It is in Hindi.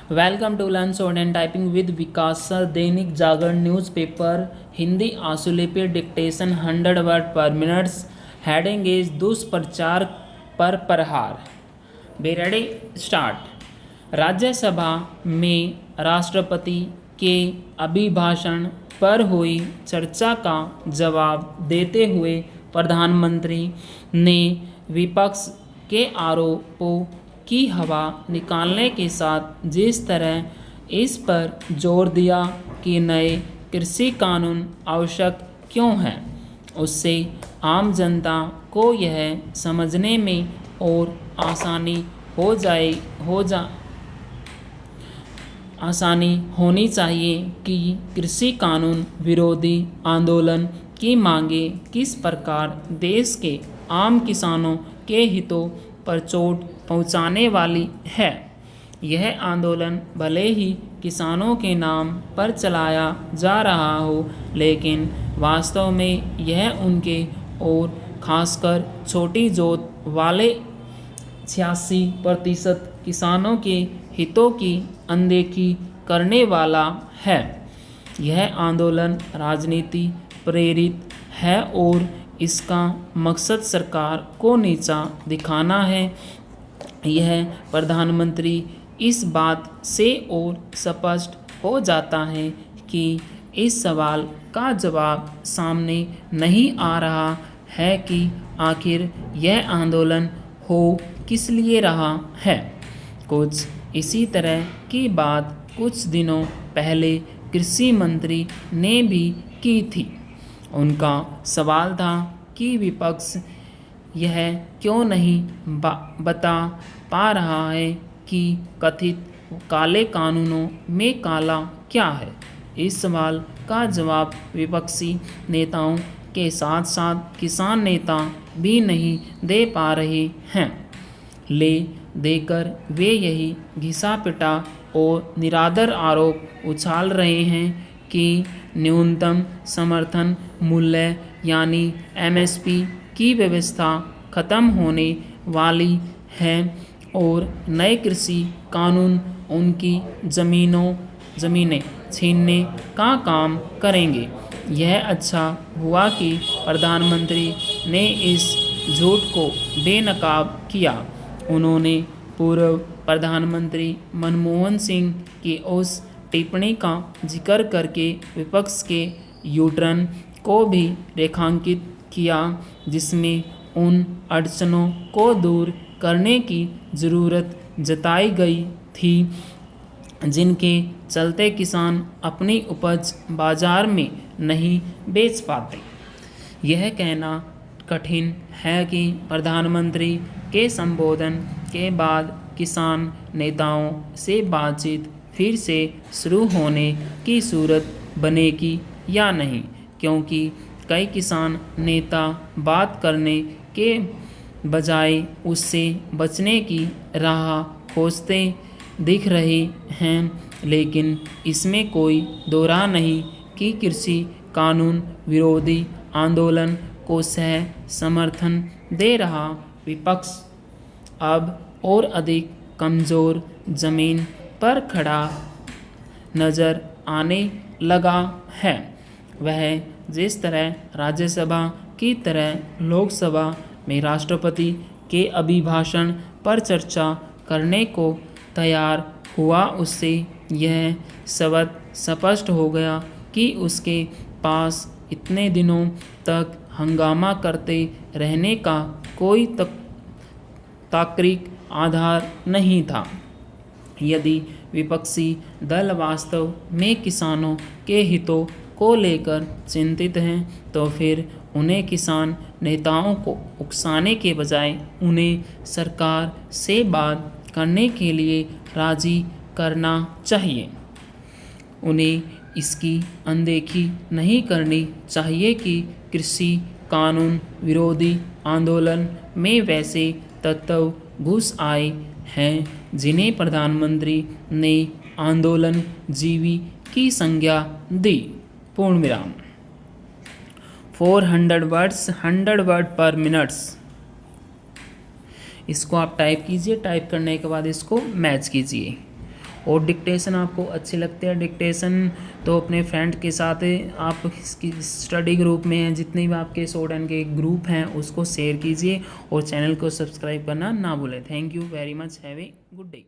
Welcome to learn short and typing with Vikas sir. Dainik Jagran newspaper Hindi आशुलिपि डिक्टेशन 100 वर्ड पर मिनट्स। हेडिंग इज दुष्प्रचार पर प्रहार। Be ready start. राज्यसभा में राष्ट्रपति के अभिभाषण पर हुई चर्चा का जवाब देते हुए प्रधानमंत्री ने विपक्ष के आरोपों की हवा निकालने के साथ जिस तरह इस पर जोर दिया कि नए कृषि कानून आवश्यक क्यों हैं, उससे आम जनता को यह समझने में और आसानी होनी चाहिए कि कृषि कानून विरोधी आंदोलन की मांगें किस प्रकार देश के आम किसानों के हितों पर चोट पहुंचाने वाली है। यह आंदोलन भले ही किसानों के नाम पर चलाया जा रहा हो, लेकिन वास्तव में यह उनके और खासकर छोटी जोत वाले 86% किसानों के हितों की अनदेखी करने वाला है। यह आंदोलन राजनीति प्रेरित है और इसका मकसद सरकार को नीचा दिखाना है। यह प्रधानमंत्री इस बात से और स्पष्ट हो जाता है कि इस सवाल का जवाब सामने नहीं आ रहा है कि आखिर यह आंदोलन हो किस लिए रहा है। कुछ इसी तरह की बात कुछ दिनों पहले कृषि मंत्री ने भी की थी। उनका सवाल था कि विपक्ष यह क्यों नहीं बता पा रहा है कि कथित काले कानूनों में काला क्या है। इस सवाल का जवाब विपक्षी नेताओं के साथ साथ किसान नेता भी नहीं दे पा रहे हैं। ले देकर वे यही घिसा पिटा और निरादर आरोप उछाल रहे हैं कि न्यूनतम समर्थन मूल्य यानी एमएसपी की व्यवस्था खत्म होने वाली है और नए कृषि कानून उनकी ज़मीनें छीनने का काम करेंगे। यह अच्छा हुआ कि प्रधानमंत्री ने इस झूठ को बेनकाब किया। उन्होंने पूर्व प्रधानमंत्री मनमोहन सिंह की उस टिप्पणी का जिक्र करके विपक्ष के यूटर्न को भी रेखांकित किया जिसमें उन अड़चनों को दूर करने की ज़रूरत जताई गई थी जिनके चलते किसान अपनी उपज बाजार में नहीं बेच पाते। यह कहना कठिन है कि प्रधानमंत्री के संबोधन के बाद किसान नेताओं से बातचीत फिर से शुरू होने की सूरत बनेगी या नहीं, क्योंकि कई किसान नेता बात करने के बजाय उससे बचने की राह खोजते दिख रहे हैं। लेकिन इसमें कोई दो राह नहीं कि कृषि कानून विरोधी आंदोलन को सह समर्थन दे रहा विपक्ष अब और अधिक कमज़ोर ज़मीन पर खड़ा नज़र आने लगा है। वह जिस तरह राज्यसभा की तरह लोकसभा में राष्ट्रपति के अभिभाषण पर चर्चा करने को तैयार हुआ, उससे यह स्पष्ट हो गया कि उसके पास इतने दिनों तक हंगामा करते रहने का कोई तार्किक आधार नहीं था। यदि विपक्षी दल वास्तव में किसानों के हितों को लेकर चिंतित हैं तो फिर उन्हें किसान नेताओं को उकसाने के बजाय उन्हें सरकार से बात करने के लिए राजी करना चाहिए। उन्हें इसकी अनदेखी नहीं करनी चाहिए कि कृषि कानून विरोधी आंदोलन में वैसे तत्व घुस आए हैं जिन्हें प्रधानमंत्री ने आंदोलन जीवी की संज्ञा दी। पूर्ण विराम। 400 वर्ड्स 100 वर्ड पर मिनट्स। इसको आप टाइप कीजिए, टाइप करने के बाद इसको मैच कीजिए। और डिक्टेशन आपको अच्छे लगते हैं डिक्टेशन तो अपने फ्रेंड के साथ आप इसकी स्टडी ग्रुप में हैं, जितने भी आपके स्टूडेंट के ग्रुप हैं उसको शेयर कीजिए और चैनल को सब्सक्राइब करना ना भूलें। Thank you very much, have a good day.